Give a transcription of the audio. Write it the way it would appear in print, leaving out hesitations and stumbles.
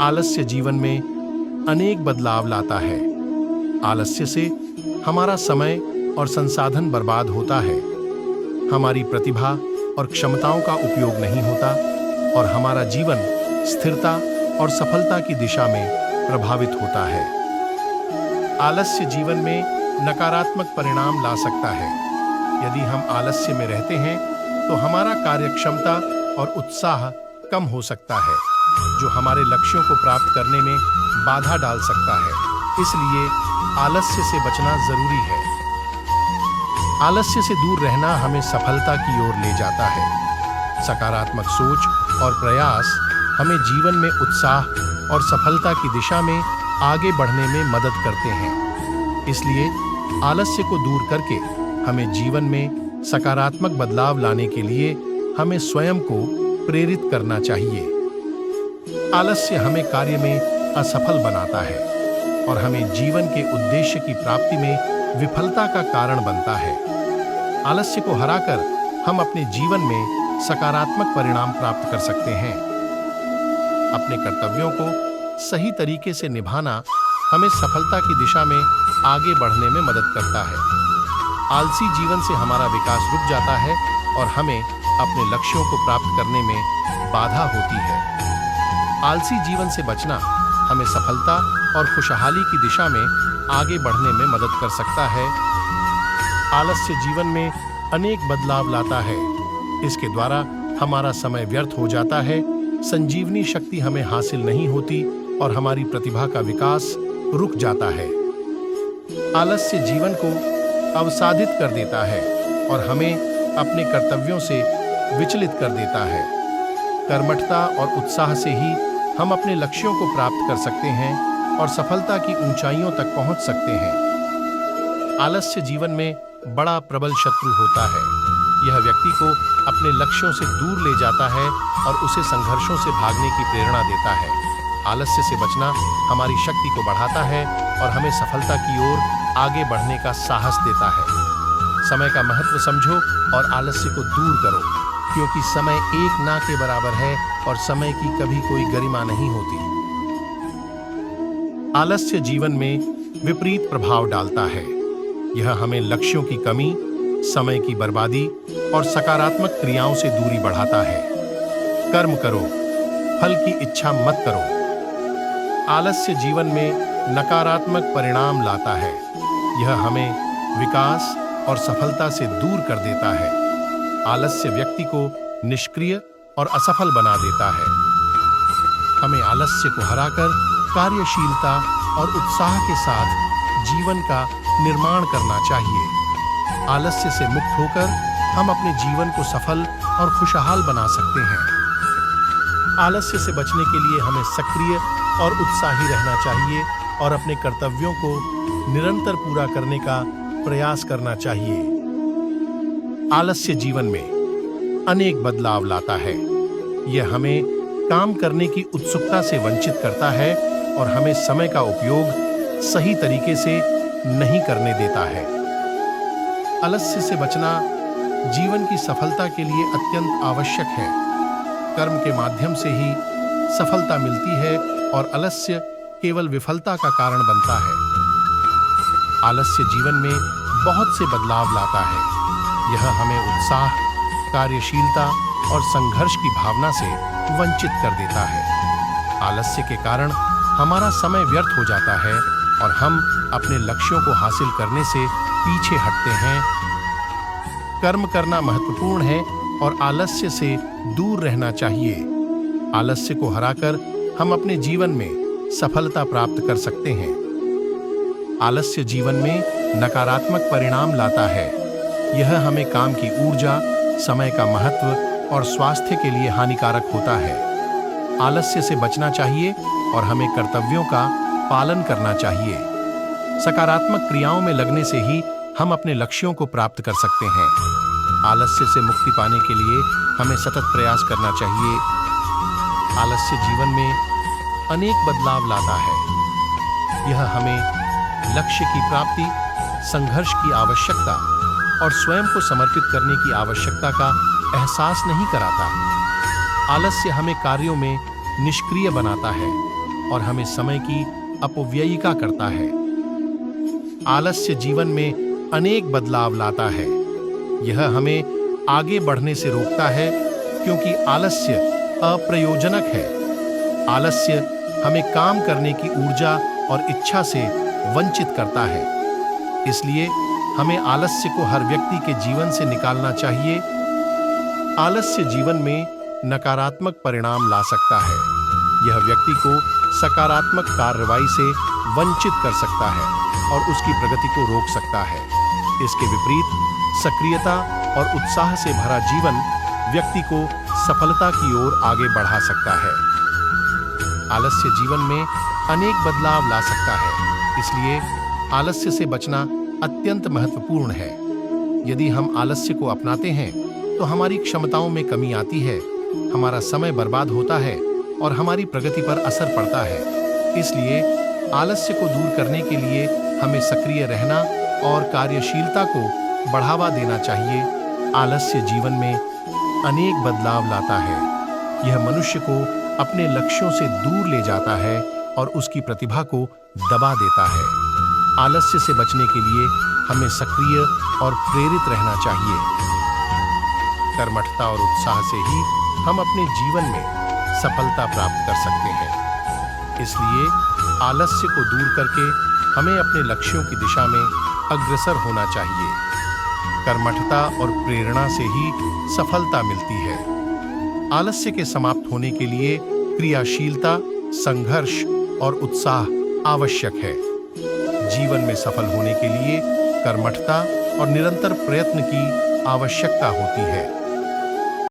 आलस्य जीवन में अनेक बदलाव लाता है। आलस्य से हमारा समय और संसाधन बर्बाद होता है, हमारी प्रतिभा और क्षमताओं का उपयोग नहीं होता और हमारा जीवन स्थिरता और सफलता की दिशा में प्रभावित होता है। आलस्य जीवन में नकारात्मक परिणाम ला सकता है। यदि हम आलस्य में रहते हैं तो हमारा कार्यक्षमता और उत्साह कम हो सकता है, जो हमारे लक्ष्यों को प्राप्त करने में बाधा डाल सकता है। इसलिए आलस्य से बचना जरूरी है। आलस्य से दूर रहना हमें सफलता की ओर ले जाता है। सकारात्मक सोच और प्रयास हमें जीवन में उत्साह और सफलता की दिशा में आगे बढ़ने में मदद करते हैं। इसलिए आलस्य को दूर करके हमें जीवन में सकारात्मक बदलाव लाने के लिए हमें स्वयं को प्रेरित करना चाहिए। आलस्य हमें कार्य में असफल बनाता है और हमें जीवन के उद्देश्य की प्राप्ति में विफलता का कारण बनता है। आलस्य को हराकर हम अपने जीवन में सकारात्मक परिणाम प्राप्त कर सकते हैं। अपने कर्तव्यों को सही तरीके से निभाना हमें सफलता की दिशा में आगे बढ़ने में मदद करता है। आलसी जीवन से हमारा विकास रुक जाता है और हमें अपने लक्ष्यों को प्राप्त करने में बाधा होती है। आलसी जीवन से बचना हमें सफलता और खुशहाली की दिशा में आगे बढ़ने में मदद कर सकता है। आलस्य जीवन में अनेक बदलाव लाता है। इसके द्वारा हमारा समय व्यर्थ हो जाता है, संजीवनी शक्ति हमें हासिल नहीं होती और हमारी प्रतिभा का विकास रुक जाता है। आलस्य जीवन को अवसादित कर देता है और हमें अपने कर्तव्यों से विचलित कर देता है। कर्मठता और उत्साह से ही हम अपने लक्ष्यों को प्राप्त कर सकते हैं और सफलता की ऊंचाइयों तक पहुंच सकते हैं। आलस्य जीवन में बड़ा प्रबल शत्रु होता है। यह व्यक्ति को अपने लक्ष्यों से दूर ले जाता है और उसे संघर्षों से भागने की प्रेरणा देता है। आलस्य से बचना हमारी शक्ति को बढ़ाता है और हमें सफलता की ओर आगे बढ़ने का साहस देता है। समय का महत्व समझो और आलस्य को दूर करो, क्योंकि समय एक ना के बराबर है और समय की कभी कोई गरिमा नहीं होती। आलस्य जीवन में विपरीत प्रभाव डालता है। यह हमें लक्ष्यों की कमी, समय की बर्बादी और सकारात्मक क्रियाओं से दूरी बढ़ाता है। कर्म करो, फल की इच्छा मत करो। आलस्य जीवन में नकारात्मक परिणाम लाता है। यह हमें विकास और सफलता से दूर कर देता है। आलस्य व्यक्ति को निष्क्रिय और असफल बना देता है। हमें आलस्य को हराकर कार्यशीलता और उत्साह के साथ जीवन का निर्माण करना चाहिए। आलस्य से मुक्त होकर हम अपने जीवन को सफल और खुशहाल बना सकते हैं। आलस्य से बचने के लिए हमें सक्रिय और उत्साही रहना चाहिए और अपने कर्तव्यों को निरंतर पूरा करने का प्रयास करना चाहिए। आलस्य जीवन में अनेक बदलाव लाता है। यह हमें काम करने की उत्सुकता से वंचित करता है और हमें समय का उपयोग सही तरीके से नहीं करने देता है। आलस्य से बचना जीवन की सफलता के लिए अत्यंत आवश्यक है। कर्म के माध्यम से ही सफलता मिलती है और आलस्य केवल विफलता का कारण बनता है। आलस्य जीवन में बहुत से बदलाव लाता है। यह हमें उत्साह, कार्यशीलता और संघर्ष की भावना से वंचित कर देता है। आलस्य के कारण हमारा समय व्यर्थ हो जाता है और हम अपने लक्ष्यों को हासिल करने से पीछे हटते हैं। कर्म करना महत्वपूर्ण है और आलस्य से दूर रहना चाहिए। आलस्य को हराकर हम अपने जीवन में सफलता प्राप्त कर सकते हैं। आलस्य जीवन में नकारात्मक परिणाम लाता है। यह हमें काम की ऊर्जा, समय का महत्व और स्वास्थ्य के लिए हानिकारक होता है। आलस्य से बचना चाहिए और हमें कर्तव्यों का पालन करना चाहिए। सकारात्मक क्रियाओं में लगने से ही हम अपने लक्ष्यों को प्राप्त कर सकते हैं। आलस्य से मुक्ति पाने के लिए हमें सतत प्रयास करना चाहिए। आलस्य जीवन में अनेक बदलाव लाता है। यह हमें लक्ष्य की प्राप्ति, संघर्ष की आवश्यकता और स्वयं को समर्पित करने की आवश्यकता का एहसास नहीं कराता। आलस्य हमें कार्यों में निष्क्रिय बनाता है और हमें समय की अपव्ययिका करता है। आलस्य जीवन में अनेक बदलाव लाता है। यह हमें आगे बढ़ने से रोकता है क्योंकि आलस्य अप्रयोजनक है। आलस्य हमें काम करने की ऊर्जा और इच्छा से वंचित करता है। इसलिए हमें आलस्य को हर व्यक्ति के जीवन से निकालना चाहिए। आलस्य जीवन में नकारात्मक परिणाम ला सकता है। यह व्यक्ति को सकारात्मक कार्रवाई से वंचित कर सकता है और उसकी प्रगति को रोक सकता है। इसके विपरीत सक्रियता और उत्साह से भरा जीवन व्यक्ति को सफलता की ओर आगे बढ़ा सकता है। आलस्य जीवन में अनेक बदलाव ला सकता है, इसलिए आलस्य से बचना अत्यंत महत्वपूर्ण है। यदि हम आलस्य को अपनाते हैं तो हमारी क्षमताओं में कमी आती है, हमारा समय बर्बाद होता है और हमारी प्रगति पर असर पड़ता है। इसलिए आलस्य को दूर करने के लिए हमें सक्रिय रहना और कार्यशीलता को बढ़ावा देना चाहिए। आलस्य जीवन में अनेक बदलाव लाता है। यह मनुष्य को अपने लक्ष्यों से दूर ले जाता है और उसकी प्रतिभा को दबा देता है। आलस्य से बचने के लिए हमें सक्रिय और प्रेरित रहना चाहिए। कर्मठता और उत्साह से ही हम अपने जीवन में सफलता प्राप्त कर सकते हैं। इसलिए आलस्य को दूर करके हमें अपने लक्ष्यों की दिशा में अग्रसर होना चाहिए। कर्मठता और प्रेरणा से ही सफलता मिलती है। आलस्य के समाप्त होने के लिए क्रियाशीलता, संघर्ष और उत्साह आवश्यक है। जीवन में सफल होने के लिए कर्मठता और निरंतर प्रयत्न की आवश्यकता होती है।